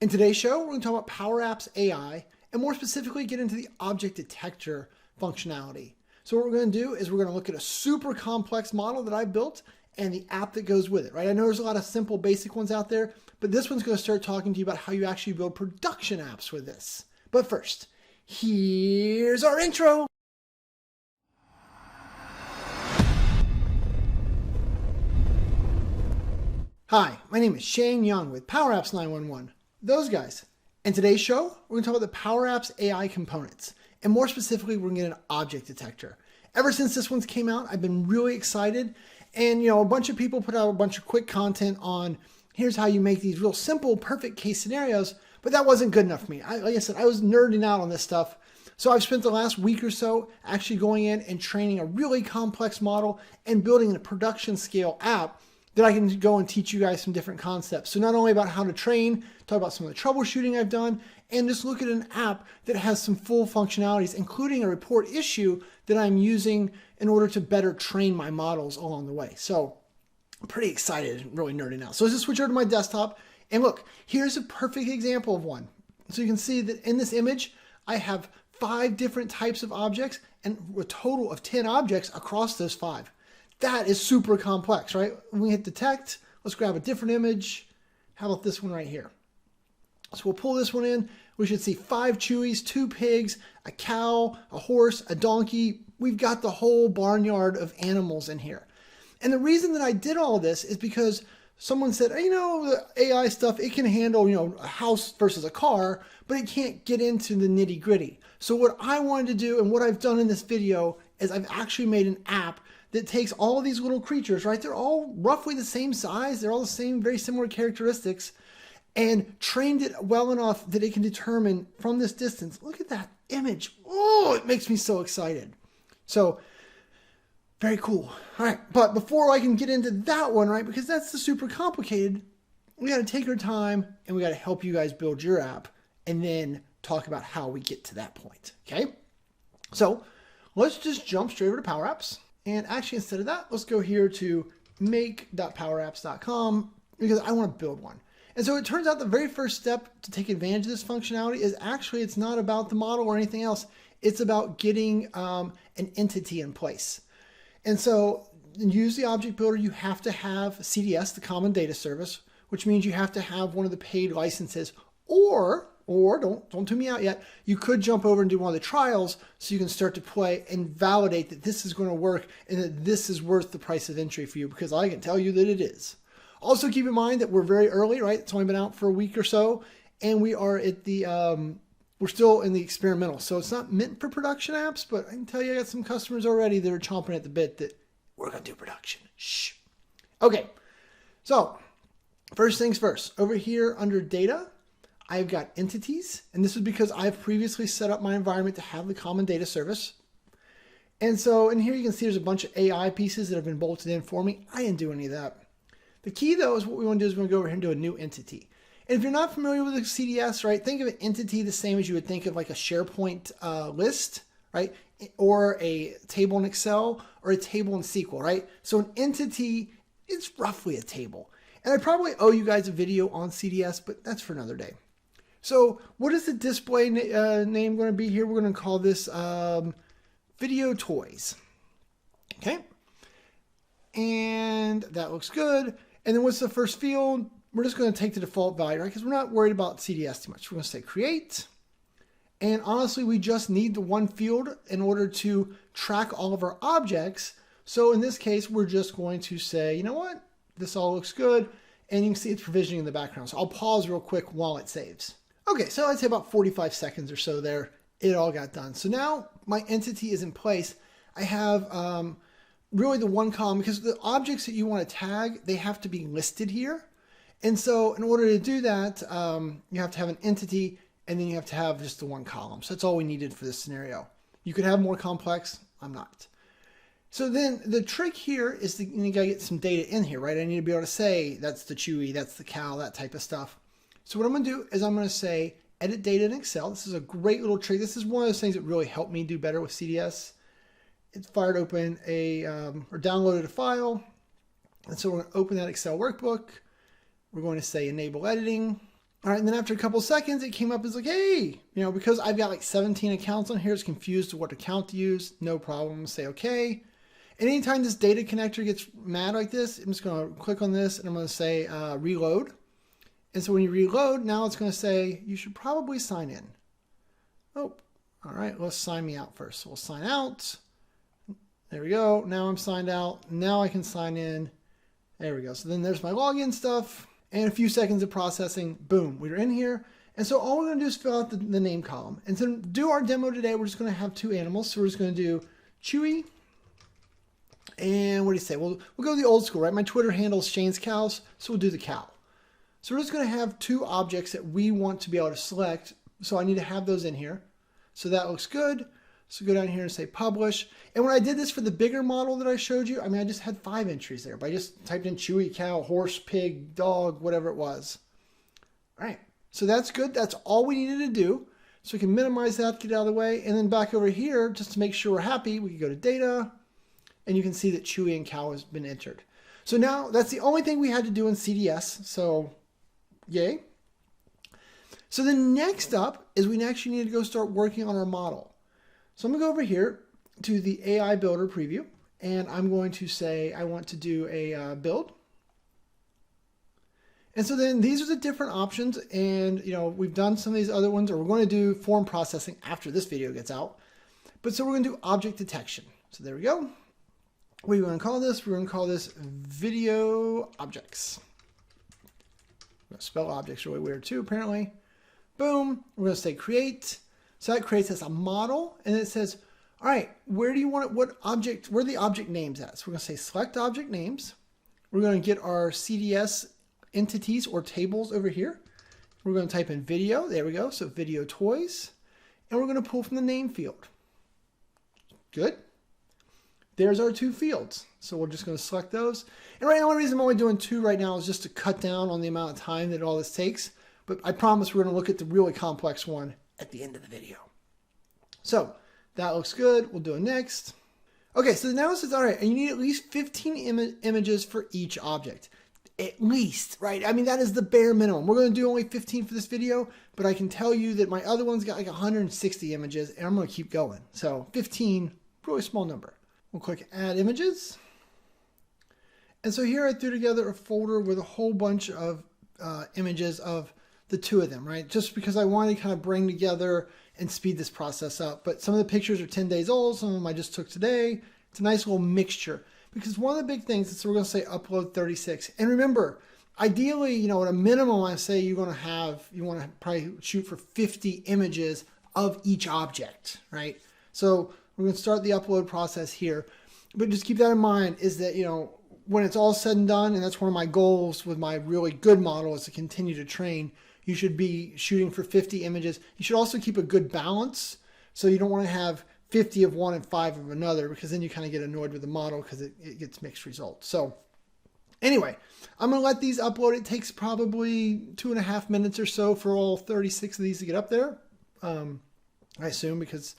In today's show, we're going to talk about PowerApps AI and more specifically get into the object detector functionality. So what we're going to do is we're going to look at a super complex model that I built and the app that goes with it, right? I know there's a lot of simple basic ones out there, but this one's going to start talking to you about how you actually build production apps with this. But first, here's our intro. Hi, my name is Shane Young with PowerApps 911. Those guys. In today's show, we're going to talk about the PowerApps AI components, and more specifically, we're going to get an object detector. Ever since this one's came out, I've been really excited, and a bunch of people put out a bunch of quick content on here's how you make these real simple, perfect case scenarios, but that wasn't good enough for me. Like I said, I was nerding out on this stuff, so I've spent the last week or so actually going in and training a really complex model and building a production scale app that I can go and teach you guys some different concepts. So not only about how to train, talk about some of the troubleshooting I've done, and just look at an app that has some full functionalities, including a report issue that I'm using in order to better train my models along the way. So I'm pretty excited and really nerding out. So let's just switch over to my desktop. And look, here's a perfect example of one. So you can see that in this image, I have 5 different types of objects and a total of 10 objects across those 5. That is super complex, right? When we hit detect, let's grab a different image. How about this one right here? So we'll pull this one in. We should see 5 chewies, 2 pigs, a cow, a horse, a donkey. We've got the whole barnyard of animals in here. And the reason that I did all of this is because someone said, the AI stuff, it can handle, a house versus a car, but it can't get into the nitty gritty. So what I wanted to do and what I've done in this video is I've actually made an app that takes all of these little creatures, right? They're all roughly the same size. They're all the same, very similar characteristics, and trained it well enough that it can determine from this distance. Look at that image. Oh, it makes me so excited. So very cool. All right. But before I can get into that one, right, because that's the super complicated, we got to take our time and we got to help you guys build your app and then talk about how we get to that point. Okay. So let's just jump straight over to PowerApps. And actually, instead of that, let's go here to make.powerapps.com because I want to build one. And so it turns out the very first step to take advantage of this functionality is actually, it's not about the model or anything else. It's about getting an entity in place. And so to use the object builder, you have to have CDS, the common data service, which means you have to have one of the paid licenses, or don't tune me out yet, you could jump over and do one of the trials so you can start to play and validate that this is going to work and that this is worth the price of entry for you, because I can tell you that it is. Also keep in mind that we're very early, right? It's only been out for a week or so, and we are at the, we're still in the experimental. So it's not meant for production apps, but I can tell you I got some customers already that are chomping at the bit that we're going to do production. Shh. Okay. So first things first, over here under data, I've got entities, and this is because I've previously set up my environment to have the common data service. And so in here you can see there's a bunch of AI pieces that have been bolted in for me. I didn't do any of that. The key though is what we want to do is we're going to go over here and do a new entity. And if you're not familiar with the CDS, right, think of an entity the same as you would think of like a SharePoint list, right? Or a table in Excel or a table in SQL, right? So an entity is roughly a table. And I probably owe you guys a video on CDS, but that's for another day. So what is the display name going to be here? We're going to call this video toys. Okay. And that looks good. And then what's the first field? We're just going to take the default value, right? Because we're not worried about CDS too much. We're going to say create. And honestly, we just need the one field in order to track all of our objects. So in this case, we're just going to say, you know what? This all looks good. And you can see it's provisioning in the background. So I'll pause real quick while it saves. Okay, so I'd say about 45 seconds or so there, it all got done. So now my entity is in place. I have really the one column because the objects that you want to tag, they have to be listed here. And so in order to do that, you have to have an entity and then you have to have just the one column. So that's all we needed for this scenario. You could have more complex, I'm not. So then the trick here is that you gotta get some data in here, right? I need to be able to say that's the chewy, that's the cow, that type of stuff. So what I'm going to do is I'm going to say edit data in Excel. This is a great little trick. This is one of those things that really helped me do better with CDS. It fired open or downloaded a file. And so we're going to open that Excel workbook. We're going to say enable editing. All right, and then after a couple seconds, it came up as like, hey, because I've got like 17 accounts on here, it's confused to what account to use. No problem, say okay. And anytime this data connector gets mad like this, I'm just gonna click on this and I'm gonna say reload. And so when you reload, now it's gonna say, you should probably sign in. Oh, all right, let's sign me out first. So we'll sign out. There we go, now I'm signed out. Now I can sign in. There we go, so then there's my login stuff. And a few seconds of processing, boom, we're in here. And so all we're gonna do is fill out the name column. And to do our demo today, we're just gonna have two animals. So we're just gonna do Chewy, and what do you say? We'll go the old school, right? My Twitter handle is Shane's Cows, so we'll do the cow. So we're just gonna have two objects that we want to be able to select. So I need to have those in here. So that looks good. So go down here and say publish. And when I did this for the bigger model that I showed you, I just had 5 entries there, but I just typed in Chewy, cow, horse, pig, dog, whatever it was. All right, so that's good. That's all we needed to do. So we can minimize that, get it out of the way. And then back over here, just to make sure we're happy, we can go to data and you can see that Chewy and cow has been entered. So now that's the only thing we had to do in CDS. So yay. So then next up is we actually need to go start working on our model. So I'm gonna go over here to the AI Builder preview, and I'm going to say I want to do a build. And so then these are the different options, and we've done some of these other ones, or we're going to do form processing after this video gets out. But so we're going to do object detection. So there we go. What are we going to call this? We're going to call this video objects. I'm going to spell objects really weird too, apparently. Boom. We're going to say create. So that creates us a model, and it says, all right, where do you want it? What object, where are the object names at? So we're going to say select object names. We're going to get our CDS entities or tables over here. We're going to type in video. There we go. So video toys. And we're going to pull from the name field. Good. There's our 2 fields. So we're just going to select those. And right now, the only reason I'm only doing 2 right now is just to cut down on the amount of time that all this takes. But I promise we're going to look at the really complex one at the end of the video. So that looks good. We'll do it next. Okay, so now it says, all right, and you need at least 15 images for each object. At least, right? That is the bare minimum. We're going to do only 15 for this video, but I can tell you that my other one's got like 160 images, and I'm going to keep going. So 15, really small number. We'll click Add Images. And so here I threw together a folder with a whole bunch of images of the 2 of them, right? Just because I wanted to kind of bring together and speed this process up. But some of the pictures are 10 days old. Some of them I just took today. It's a nice little mixture. Because one of the big things is, so we're going to say upload 36. And remember, ideally, at a minimum, I say you want to probably shoot for 50 images of each object, right? So we're going to start the upload process here. But just keep that in mind is that, when it's all said and done, and that's one of my goals with my really good model is to continue to train, you should be shooting for 50 images. You should also keep a good balance. So you don't want to have 50 of one and 5 of another, because then you kind of get annoyed with the model because it gets mixed results. So anyway, I'm going to let these upload. It takes probably 2.5 minutes or so for all 36 of these to get up there. I assume, because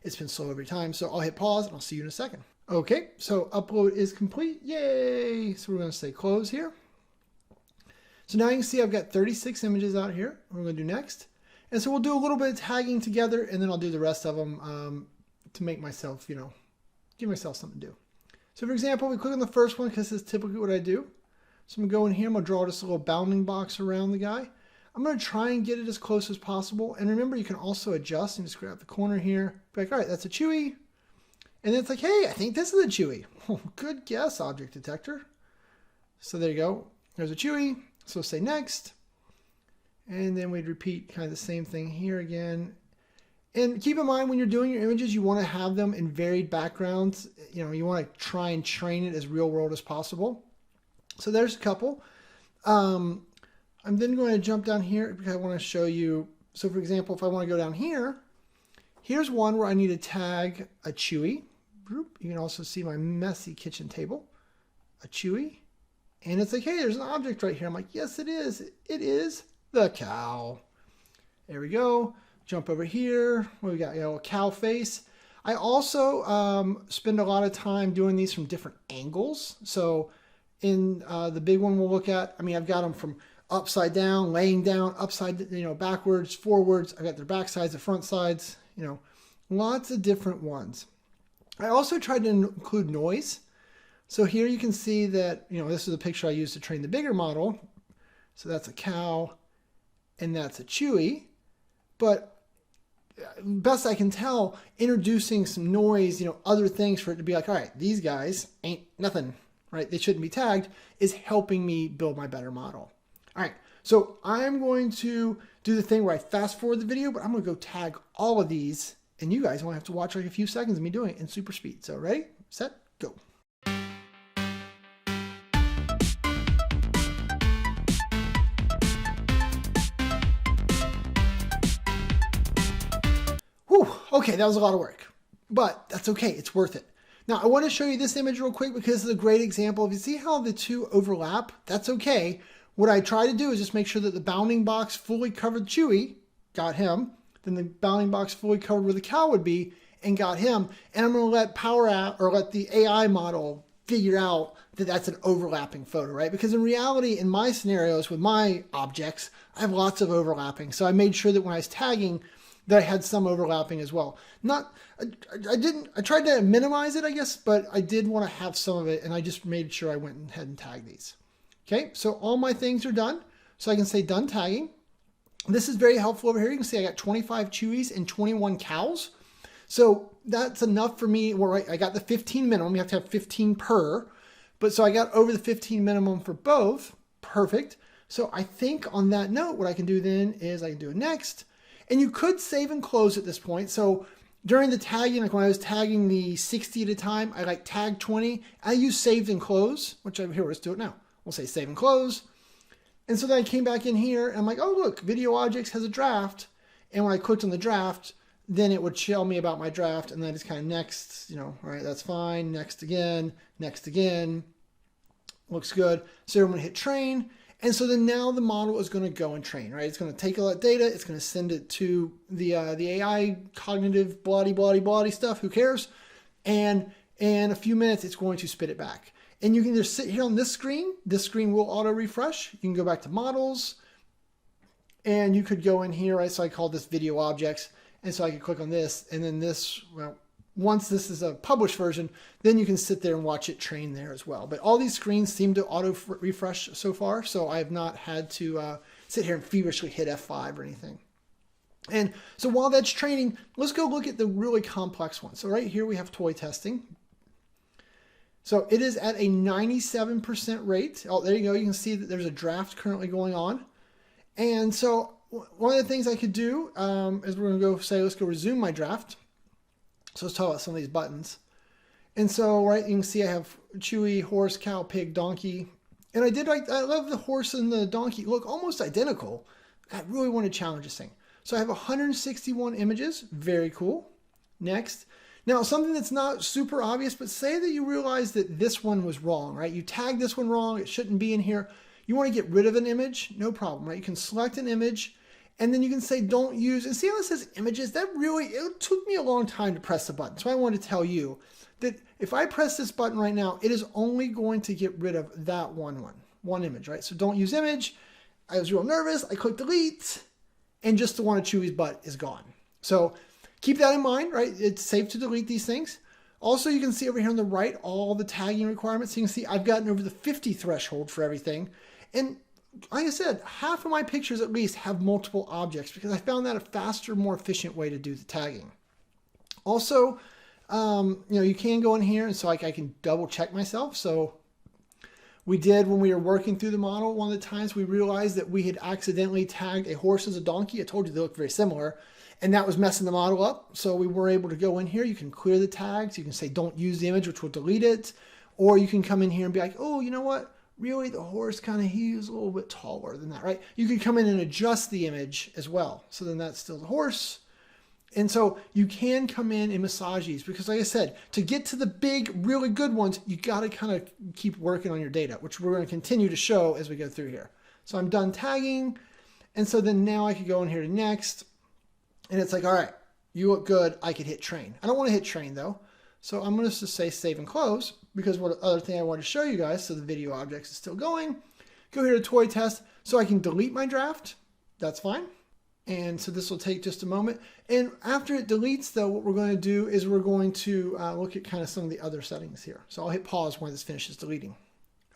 it's been slow every time. So I'll hit pause and I'll see you in a second. Okay, so upload is complete. Yay! So we're going to say close here. So now you can see I've got 36 images out here. We're going to do next. And so we'll do a little bit of tagging together, and then I'll do the rest of them to make myself, give myself something to do. So for example, we click on the first one because this is typically what I do. So I'm going to go in here. I'm going to draw just a little bounding box around the guy. I'm going to try and get it as close as possible. And remember, you can also adjust and just grab the corner here. Be like, all right, that's a Chewy. And then it's like, hey, I think this is a Chewy. Good guess, Object Detector. So there you go. There's a Chewy. So say next. And then we'd repeat kind of the same thing here again. And keep in mind, when you're doing your images, you want to have them in varied backgrounds. You want to try and train it as real world as possible. So there's a couple. I'm then going to jump down here because I want to show you. So for example, if I want to go down here, here's one where I need to tag a Chewy. You can also see my messy kitchen table, a Chewy. And it's like, hey, there's an object right here. I'm like, yes, it is. It is the cow. There we go. Jump over here. What we got? A cow face. I also spend a lot of time doing these from different angles. So in the big one we'll look at, I've got them from upside down, laying down, upside, backwards, forwards. I got their back sides, the front sides, lots of different ones. I also tried to include noise. So here you can see that, this is a picture I used to train the bigger model. So that's a cow and that's a Chewy. But best I can tell, introducing some noise, other things for it to be like, all right, these guys ain't nothing, right? They shouldn't be tagged, is helping me build my better model. All right, so I'm going to do the thing where I fast forward the video, but I'm going to go tag all of these, and you guys only have to watch like a few seconds of me doing it in super speed. So ready, set, go. Whew, okay, that was a lot of work, but that's okay, it's worth it. Now I want to show you this image real quick because it's a great example. If you see how the two overlap, that's okay. What I try to do is just make sure that the bounding box fully covered Chewy, got him, then the bounding box fully covered where the cow would be, and got him. And I'm going to let PowerApp or let the AI model figure out that that's an overlapping photo, right? Because in reality, in my scenarios with my objects, I have lots of overlapping. So I made sure that when I was tagging, that I had some overlapping as well. I tried to minimize it, I guess, but I did want to have some of it, and I just made sure I went ahead and tagged these. Okay, so all my things are done. So I can say done tagging. This is very helpful over here. You can see I got 25 Chewies and 21 cows. So that's enough for me. Well, I got the 15 minimum. You have to have 15 per. But so I got over the 15 minimum for both. Perfect. So I think on that note, what I can do then is I can do a next. And you could save and close at this point. So during the tagging, like when I was tagging the 60 at a time, I like tag 20. I use saved and close, which here, let's do it now. We'll say save and close. And so then I came back in here and I'm like, oh, look, video objects has a draft. And when I clicked on the draft, then it would show me about my draft. And then it's kind of next, all right, that's fine. Next again, looks good. So I'm going to hit train. And so then now the model is going to go and train, right? It's going to take all that data. It's going to send it to the AI cognitive blah stuff. Who cares? And in a few minutes, it's going to spit it back. And you can just sit here on this screen. This screen will auto refresh. You can go back to models and you could go in here, right? So I call this video objects. And so I could click on this and then this, well, once this is a published version, then you can sit there and watch it train there as well. But all these screens seem to auto refresh so far. So I have not had to sit here and feverishly hit F5 or anything. And so while that's training, let's go look at the really complex one. So right here we have toy testing. So it is at a 97% rate. Oh, there you go. You can see that there's a draft currently going on. And so one of the things I could do is we're going to go say, let's go resume my draft. So let's talk about some of these buttons. And so, right, you can see I have Chewy, horse, cow, pig, donkey. And I love the horse and the donkey look almost identical. I really want to challenge this thing. So I have 161 images. Very cool. Next. Now, something that's not super obvious, but say that you realize that this one was wrong, right? You tagged this one wrong. It shouldn't be in here. You want to get rid of an image? No problem, right? You can select an image and then you can say don't use, and see how it says images? It took me a long time to press the button. So I wanted to tell you that if I press this button right now, it is only going to get rid of that one image, right? So don't use image. I was real nervous. I clicked delete and just the one of Chewy's butt is gone. So keep that in mind, right? It's safe to delete these things. Also, you can see over here on the right, all the tagging requirements. You can see I've gotten over the 50 threshold for everything. And like I said, half of my pictures at least have multiple objects because I found that a faster, more efficient way to do the tagging. Also, you can go in here and so I can double check myself. So we did when we were working through the model, one of the times we realized that we had accidentally tagged a horse as a donkey. I told you they look very similar. And that was messing the model up. So we were able to go in here. You can clear the tags. You can say, don't use the image, which will delete it. Or you can come in here and be like, oh, you know what? Really, the horse he's a little bit taller than that, right? You can come in and adjust the image as well. So then that's still the horse. And so you can come in and massage these because like I said, to get to the big, really good ones, you got to kind of keep working on your data, which we're going to continue to show as we go through here. So I'm done tagging. And so then now I could go in here to next. And it's like, all right, you look good. I could hit train. I don't want to hit train though. So I'm going to just say save and close because what other thing I want to show you guys, so the video objects is still going. Go here to toy test so I can delete my draft. That's fine. And so this will take just a moment. And after it deletes though, what we're going to do is we're going to look at kind of some of the other settings here. So I'll hit pause when this finishes deleting.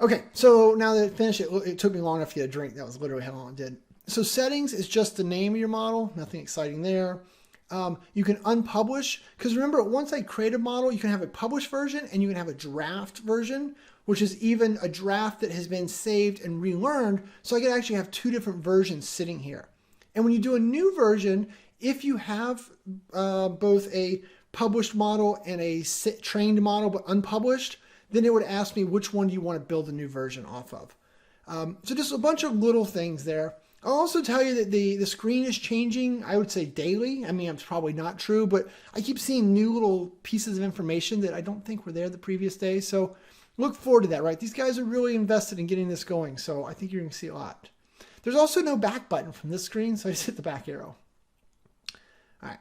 Okay, so now that it finished, it took me long enough to get a drink. That was literally how long it did. So settings is just the name of your model, nothing exciting there. You can unpublish, because remember, once I create a model, you can have a published version and you can have a draft version, which is even a draft that has been saved and relearned. So I can actually have two different versions sitting here. And when you do a new version, if you have both a published model and a trained model but unpublished, then it would ask me which one do you want to build a new version off of. So just a bunch of little things there. I'll also tell you that the screen is changing, I would say daily. I mean, it's probably not true, but I keep seeing new little pieces of information that I don't think were there the previous day. So look forward to that, right? These guys are really invested in getting this going. So I think you're going to see a lot. There's also no back button from this screen, so I just hit the back arrow. All right,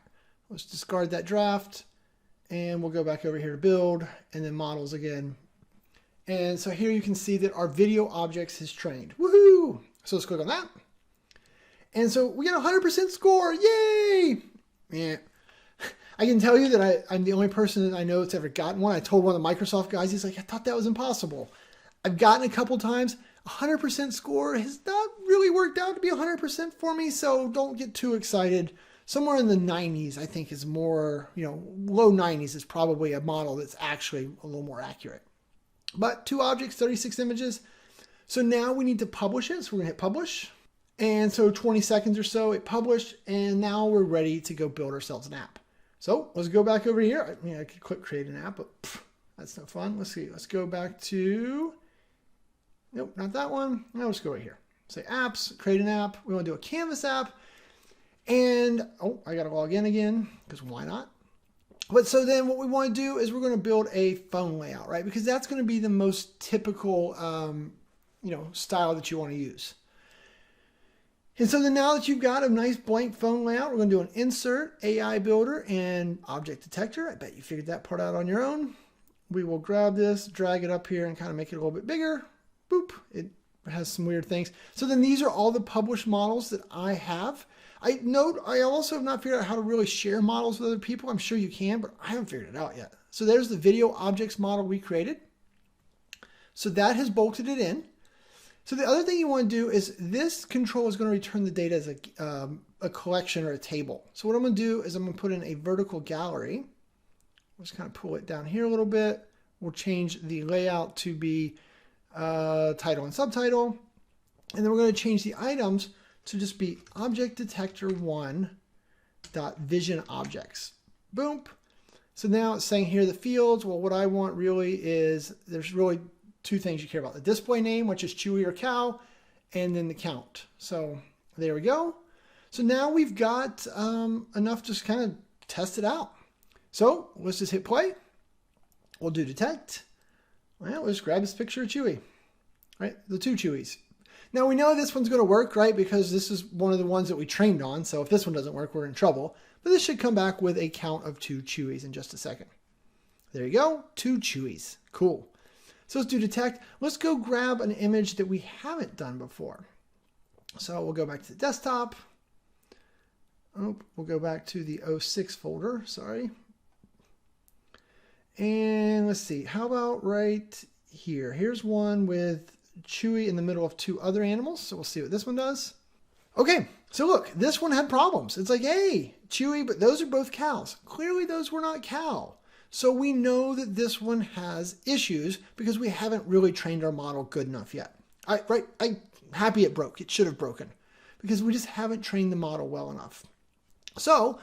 let's discard that draft. And we'll go back over here to build and then models again. And so here you can see that our video objects is trained. Woohoo! So let's click on that. And so we get a 100% score. Yay! Yeah. I can tell you that I'm the only person that I know that's ever gotten one. I told one of the Microsoft guys, he's like, I thought that was impossible. I've gotten a couple times. 100% score has not really worked out to be 100% for me, so don't get too excited. Somewhere in the 90s, I think, is more, low 90s is probably a model that's actually a little more accurate. But 2 objects, 36 images. So now we need to publish it. So we're going to hit publish. And so 20 seconds or so, it published. And now we're ready to go build ourselves an app. So let's go back over here. I mean, I could click create an app, but that's no fun. Let's see. Let's go back to, nope, not that one. Now let's go right here. Say apps, create an app. We want to do a Canvas app. And, I got to log in again, because why not? But so then what we want to do is we're going to build a phone layout, right? Because that's going to be the most typical, style that you want to use. And so then now that you've got a nice blank phone layout, we're going to do an insert, AI builder, and object detector. I bet you figured that part out on your own. We will grab this, drag it up here, and kind of make it a little bit bigger. Boop. It has some weird things. So then these are all the published models that I have. I also have not figured out how to really share models with other people. I'm sure you can, but I haven't figured it out yet. So there's the video objects model we created. So that has bolted it in. So the other thing you want to do is this control is going to return the data as a collection or a table. So what I'm going to do is I'm going to put in a vertical gallery. We'll just kind of pull it down here a little bit. We'll change the layout to be title and subtitle. And then we're going to change the items to just be object detector 1.vision objects. Boom. So now it's saying here the fields. Well, what I want really is there's really 2 things you care about. The display name, which is Chewy or Cow, and then the count. So there we go. So now we've got enough to just kind of test it out. So let's just hit play. We'll do detect. Well, let's grab this picture of Chewy, right? The 2 Chewies. Now we know this one's going to work, right? Because this is one of the ones that we trained on. So if this one doesn't work, we're in trouble. But this should come back with a count of 2 Chewies in just a second. There you go. 2 Chewies. Cool. So let's do detect. Let's go grab an image that we haven't done before. So we'll go back to the desktop. We'll go back to the 06 folder. Sorry. And let's see. How about right here? Here's one with Chewy in the middle of 2 other animals. So we'll see what this one does. Okay, so look, this one had problems. It's like, hey, Chewy, but those are both cows. Clearly those were not cow. So we know that this one has issues because we haven't really trained our model good enough yet. I'm happy it broke. It should have broken because we just haven't trained the model well enough. So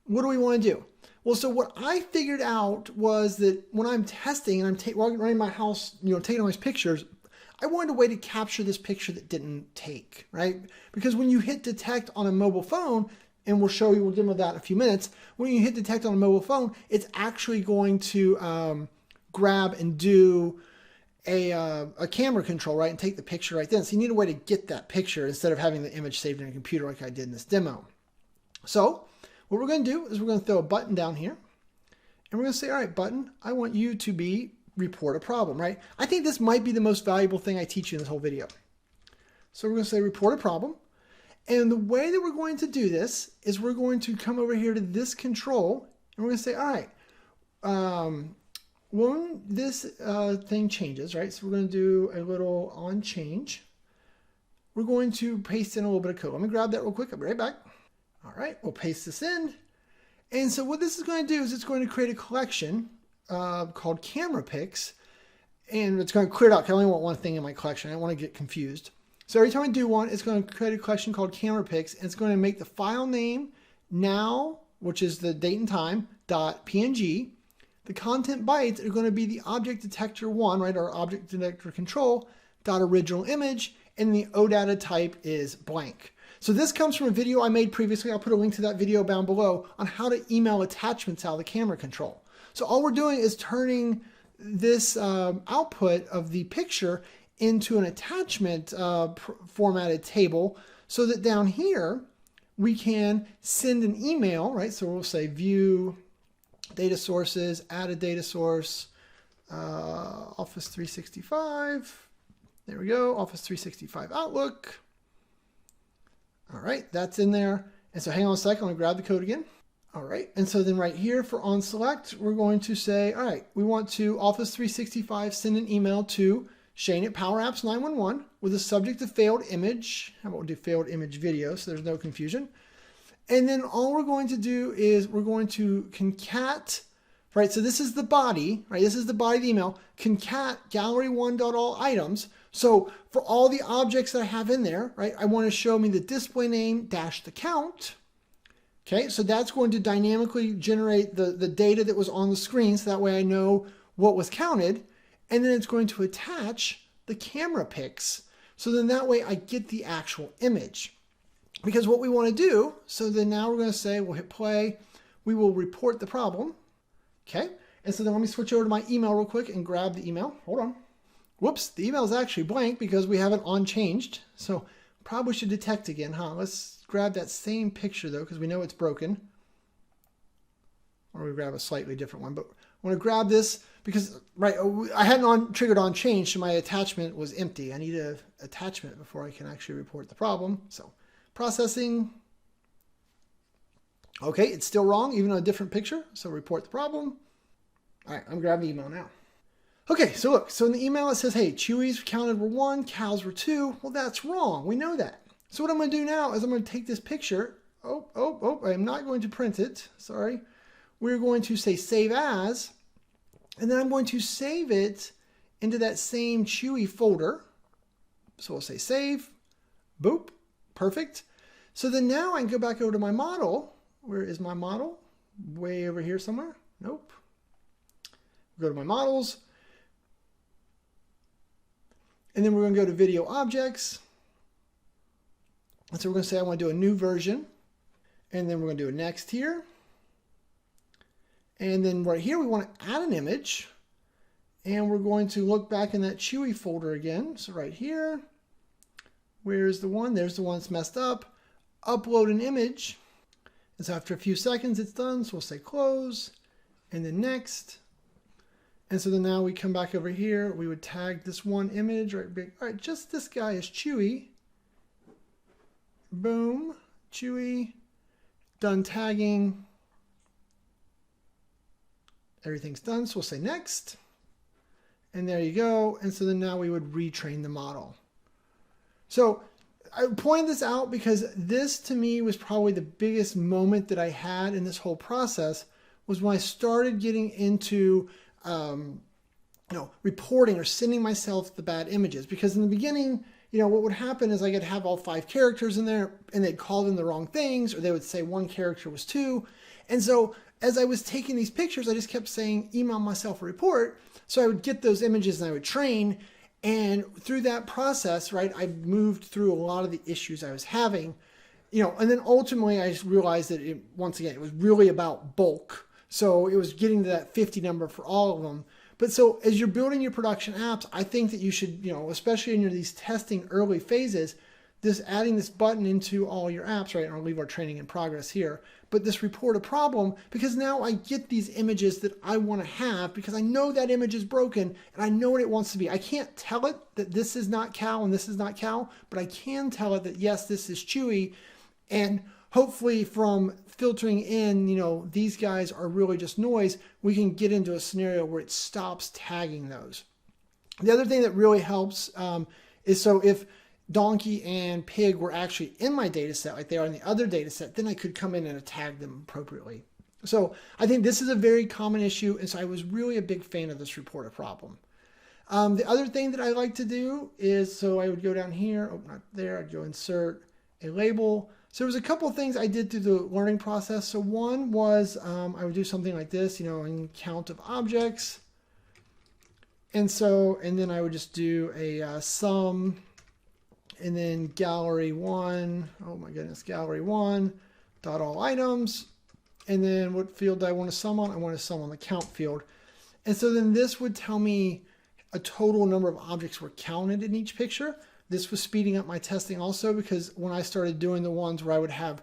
what do we want to do? Well, so what I figured out was that when I'm testing and I'm running my house, taking all these pictures, I wanted a way to capture this picture that didn't take, right? Because when you hit detect on a mobile phone, and we'll demo that in a few minutes, when you hit detect on a mobile phone, it's actually going to grab and do a camera control, right? And take the picture right then. So you need a way to get that picture instead of having the image saved in a computer like I did in this demo. So what we're going to do is we're going to throw a button down here. And we're going to say, all right, button, I want you to report a problem, right? I think this might be the most valuable thing I teach you in this whole video. So we're going to say report a problem. And the way that we're going to do this is we're going to come over here to this control and we're going to say, all right, when this thing changes, right? So we're going to do a little on change. We're going to paste in a little bit of code. Let me grab that real quick. I'll be right back. All right, we'll paste this in. And so what this is going to do is it's going to create a collection called camera pics. And it's going to clear it out because I only want one thing in my collection. I don't want to get confused. So every time I do one, it's going to create a collection called camera pics, and it's going to make the file name now, which is the date and time, .png. The content bytes are going to be the object detector one, right, our object detector control, .original image, and the OData type is blank. So this comes from a video I made previously. I'll put a link to that video down below on how to email attachments out of the camera control. So all we're doing is turning this output of the picture into an attachment formatted table so that down here we can send an email, right? So we'll say view data sources, add a data source, Office 365. There we go, Office 365 Outlook. All right, that's in there. And so hang on a second, I'm gonna grab the code again. All right, and so then right here for on select, we're going to say, all right, we want to Office 365 send an email to Shane at PowerApps 911 with a subject of failed image. How about we do failed image video so there's no confusion. And then all we're going to do is we're going to concat, right? So this is the body, right? This is the body of the email, concat gallery1.all items. So for all the objects that I have in there, right? I want to show me the display name dash the count. Okay, so that's going to dynamically generate the data that was on the screen so that way I know what was counted. And then it's going to attach the camera pics. So then that way I get the actual image. Because what we want to do, so then now we're going to say, we'll hit play. We will report the problem. Okay, and so then let me switch over to my email real quick and grab the email. Hold on. Whoops, the email is actually blank because we haven't unchanged. So probably should detect again, huh? Let's grab that same picture though, because we know it's broken. Or we grab a slightly different one, but I want to grab this because, right, I hadn't triggered on change, so my attachment was empty. I need an attachment before I can actually report the problem. So processing. Okay, it's still wrong, even on a different picture. So report the problem. All right, I'm grabbing the email now. Okay, so look, so in the email it says, hey, Chewies counted were 1, cows were 2. Well, that's wrong. We know that. So what I'm going to do now is I'm going to take this picture. I am not going to print it. Sorry. We're going to say save as, and then I'm going to save it into that same Chewy folder. So we'll say save, boop, perfect. So then now I can go back over to my model. Where is my model? Way over here somewhere? Nope. Go to my models. And then we're going to go to video objects. And so we're going to say I want to do a new version. And then we're going to do a next here. And then right here we want to add an image. And we're going to look back in that Chewy folder again. So right here, where's the one? There's the one that's messed up. Upload an image. And so after a few seconds it's done. So we'll say close and then next. And so then now we come back over here. We would tag this one image, right? Big. All right, just this guy is Chewy. Boom, Chewy. Done tagging. Everything's done. So we'll say next. And there you go. And so then now we would retrain the model. So I pointed this out because this to me was probably the biggest moment that I had in this whole process was when I started getting into reporting or sending myself the bad images. Because in the beginning, what would happen is I could have all 5 characters in there and they'd call them the wrong things, or they would say one character was 2. And so as I was taking these pictures, I just kept saying, email myself a report. So I would get those images and I would train. And through that process, right, I moved through a lot of the issues I was having, and then ultimately I just realized that once again, it was really about bulk. So it was getting to that 50 number for all of them. But so as you're building your production apps, I think that you should, especially in these testing early phases, adding this button into all your apps, right? And I'll leave our training in progress here. But this report a problem, because now I get these images that I want to have because I know that image is broken and I know what it wants to be. I can't tell it that this is not cow and this is not cow, but I can tell it that yes, this is Chewy. And hopefully from filtering in, these guys are really just noise, we can get into a scenario where it stops tagging those. The other thing that really helps is so if donkey and pig were actually in my data set like they are in the other data set, then I could come in and tag them appropriately. So I think this is a very common issue, and so I was really a big fan of this report a problem. The other thing that I like to do is, so I would go down here, oh, not there, I'd go insert a label. So there was a couple of things I did through the learning process. So one was I would do something like this, in count of objects. And then I would just do a sum, and then gallery one, oh my goodness, gallery one, dot all items. And then what field do I want to sum on? I want to sum on the count field. And so then this would tell me a total number of objects were counted in each picture. This was speeding up my testing also, because when I started doing the ones where I would have,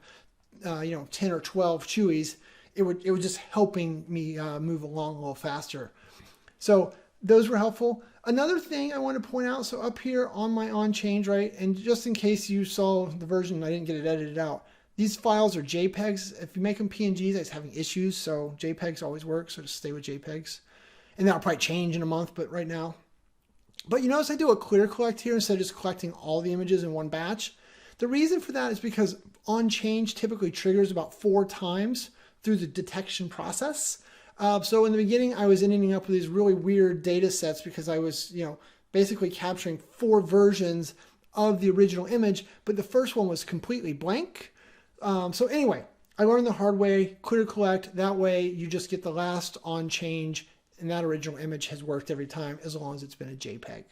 10 or 12 Chewies, it was just helping me move along a little faster. So those were helpful. Another thing I want to point out, so up here on my on change, right, and just in case you saw the version, I didn't get it edited out, these files are JPEGs. If you make them PNGs, I was having issues, so JPEGs always work, so just stay with JPEGs. And that'll probably change in a month, but right now. But you notice I do a clear collect here instead of just collecting all the images in one batch. The reason for that is because on change typically triggers about 4 times through the detection process. So in the beginning, I was ending up with these really weird data sets because I was, basically capturing 4 versions of the original image, but the first one was completely blank. So anyway, I learned the hard way, clear collect. That way you just get the last on change, and that original image has worked every time as long as it's been a JPEG.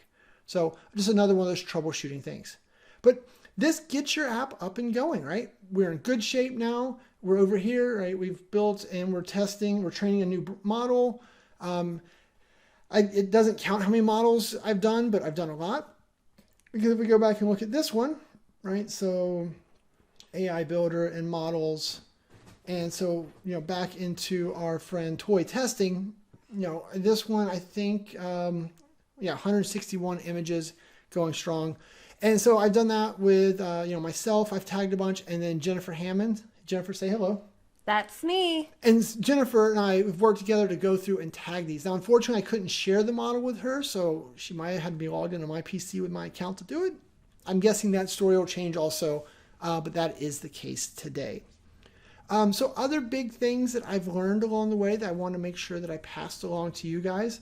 So just another one of those troubleshooting things. But this gets your app up and going, right? We're in good shape now. We're over here, right? We've built and we're testing, we're training a new model. It doesn't count how many models I've done, but I've done a lot. Because if we go back and look at this one, right? So AI builder and models. And so, back into our friend toy testing, this one, I think, 161 images going strong. And so I've done that with, myself, I've tagged a bunch, and then Jennifer Hammond. Jennifer, say hello. That's me. And Jennifer and I have worked together to go through and tag these. Now, unfortunately, I couldn't share the model with her, so she might have had to be logged into my PC with my account to do it. I'm guessing that story will change also, but that is the case today. So other big things that I've learned along the way that I want to make sure that I passed along to you guys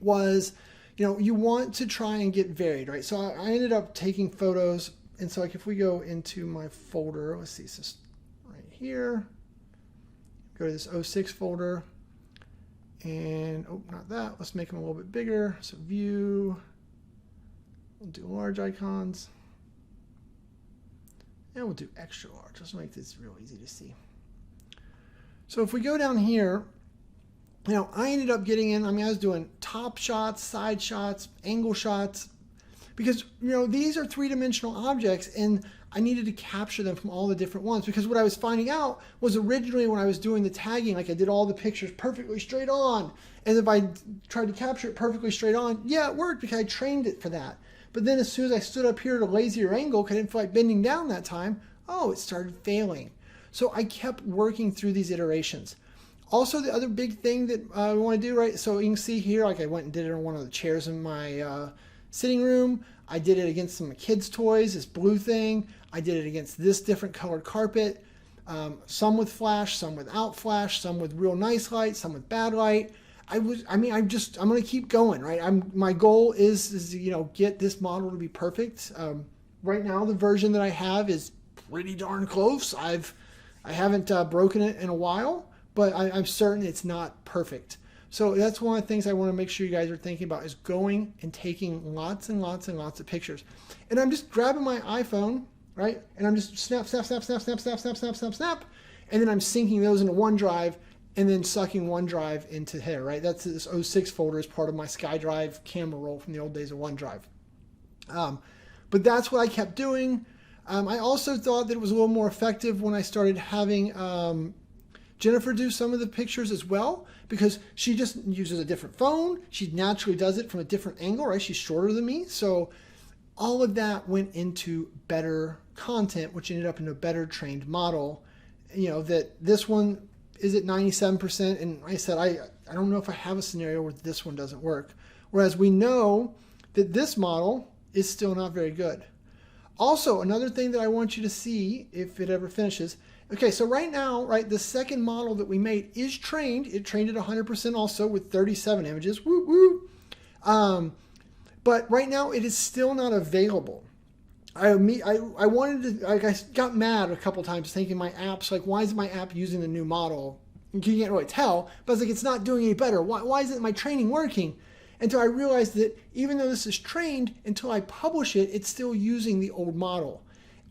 was, you want to try and get varied, right? So I ended up taking photos. And so like if we go into my folder, let's see, it's just right here, go to this 06 folder and, oh, not that. Let's make them a little bit bigger. So view, we'll do large icons. And we'll do extra large. Let's make this real easy to see. So if we go down here, I ended up getting in, I was doing top shots, side shots, angle shots, because, these are 3-dimensional objects and I needed to capture them from all the different ones, because what I was finding out was originally when I was doing the tagging, like I did all the pictures perfectly straight on. And if I tried to capture it perfectly straight on, yeah, it worked because I trained it for that. But then as soon as I stood up here at a lazier angle, because I didn't feel like bending down that time, it started failing. So I kept working through these iterations. Also, the other big thing that we want to do, right? So you can see here, like I went and did it on one of the chairs in my sitting room. I did it against some of my kids' toys, this blue thing. I did it against this different colored carpet. Some with flash, some without flash, some with real nice light, some with bad light. I'm going to keep going, right? My goal is get this model to be perfect. Right now, the version that I have is pretty darn close. I haven't broken it in a while, but I'm certain it's not perfect. So that's one of the things I want to make sure you guys are thinking about, is going and taking lots and lots and lots of pictures. And I'm just grabbing my iPhone, right? And I'm just snap, snap, snap, snap, snap, snap, snap, snap, snap, snap. And then I'm syncing those into OneDrive and then sucking OneDrive into here, right? That's this 06 folder as part of my SkyDrive camera roll from the old days of OneDrive. But that's what I kept doing. I also thought that it was a little more effective when I started having Jennifer do some of the pictures as well, because she just uses a different phone. She naturally does it from a different angle, right? She's shorter than me. So all of that went into better content, which ended up in a better trained model. You know, that this one is at 97%. And like I said, I don't know if I have a scenario where this one doesn't work. Whereas we know that this model is still not very good. Also, another thing that I want you to see if it ever finishes. Okay, so right now, right, the second model that we made is trained. It trained at 100% also with 37 images. Woo woo. But right now it is still not available. I wanted to, like, I got mad a couple times thinking my app's like, why is my app using the new model? You can't really tell, but it's like, it's not doing any better. Why isn't my training working? Until I realized that even though this is trained, until I publish it, it's still using the old model.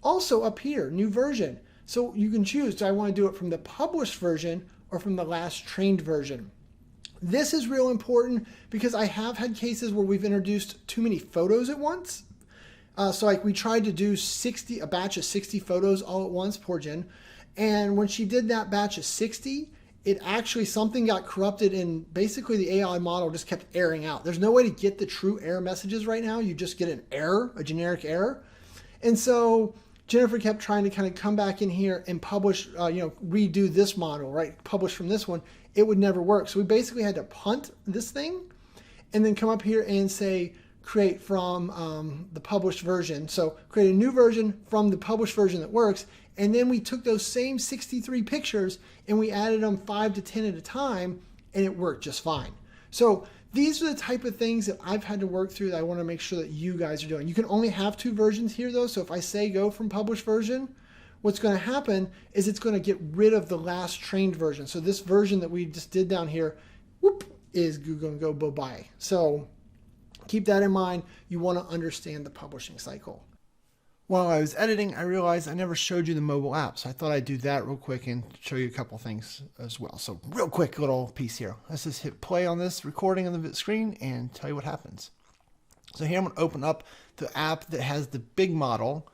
Also up here, new version. So you can choose, do I want to do it from the published version or from the last trained version? This is real important because I have had cases where we've introduced too many photos at once. So like we tried to do a batch of 60 photos all at once, poor Jen. And when she did that batch of 60, it actually, something got corrupted and basically the AI model just kept erroring out. There's no way to get the true error messages right now. You just get an error, a generic error. And so Jennifer kept trying to kind of come back in here and publish, redo this model, right? Publish from this one. It would never work. So we basically had to punt this thing and then come up here and say, create from the published version. So create a new version from the published version that works. And then we took those same 63 pictures and we added them 5 to 10 at a time, and it worked just fine. So these are the type of things that I've had to work through that I want to make sure that you guys are doing. You can only have 2 versions here though. So if I say go from published version, what's going to happen is it's going to get rid of the last trained version. So this version that we just did down here, whoop, is going to go bye-bye. So keep that in mind. You want to understand the publishing cycle. While I was editing, I realized I never showed you the mobile app. So I thought I'd do that real quick and show you a couple things as well. So real quick little piece here. Let's just hit play on this recording on the screen and tell you what happens. So here I'm going to open up the app that has the big model.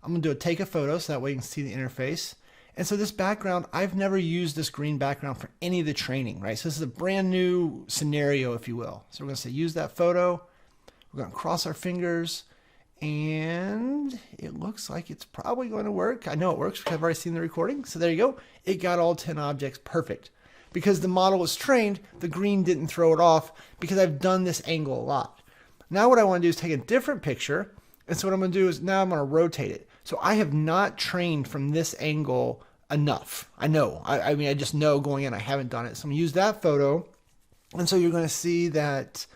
I'm going to take a photo so that way you can see the interface. And so this background, I've never used this green background for any of the training, right? So this is a brand new scenario, if you will. So we're going to say use that photo. We're going to cross our fingers. And it looks like it's probably going to work. I know it works because I've already seen the recording. So there you go. It got all 10 objects perfect. Because the model was trained, the green didn't throw it off because I've done this angle a lot. Now what I want to do is take a different picture. And so what I'm going to do is now I'm going to rotate it. So I have not trained from this angle enough. I know. I mean, I just know going in, I haven't done it. So I'm going to use that photo. And so you're going to see that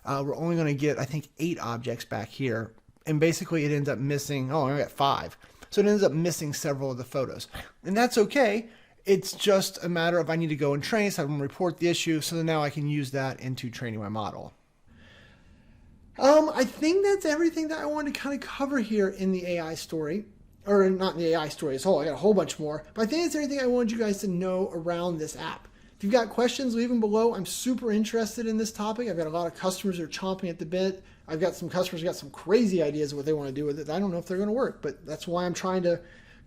we're only going to get, I think, 8 objects back here. And basically it ends up missing, I got 5. So it ends up missing several of the photos. And that's okay. It's just a matter of I need to go and train, so I'm going to report the issue, so now I can use that into training my model. I think that's everything that I wanted to kind of cover here in the AI story. Or not in the AI story as a whole, I got a whole bunch more. But I think that's everything I wanted you guys to know around this app. If you've got questions, leave them below. I'm super interested in this topic. I've got a lot of customers that are chomping at the bit. I've got some customers who got some crazy ideas of what they want to do with it. I don't know if they're going to work, but that's why I'm trying to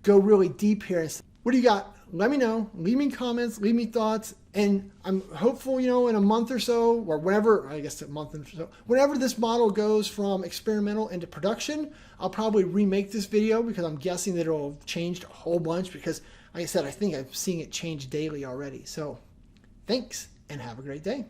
go really deep here. What do you got? Let me know. Leave me comments. Leave me thoughts. And I'm hopeful, in a month or so, or whenever, I guess a month or so, whenever this model goes from experimental into production, I'll probably remake this video because I'm guessing that it'll have changed a whole bunch because, like I said, I think I'm seeing it change daily already. So thanks and have a great day.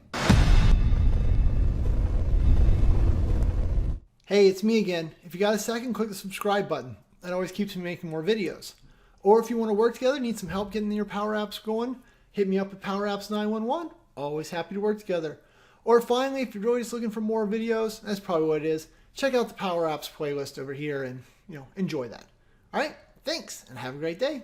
Hey, it's me again. If you got a second, click the subscribe button. That always keeps me making more videos. Or if you want to work together, need some help getting your Power Apps going, hit me up at PowerApps 911. Always happy to work together. Or finally, if you're really just looking for more videos, that's probably what it is. Check out the Power Apps playlist over here and enjoy that. All right, thanks and have a great day.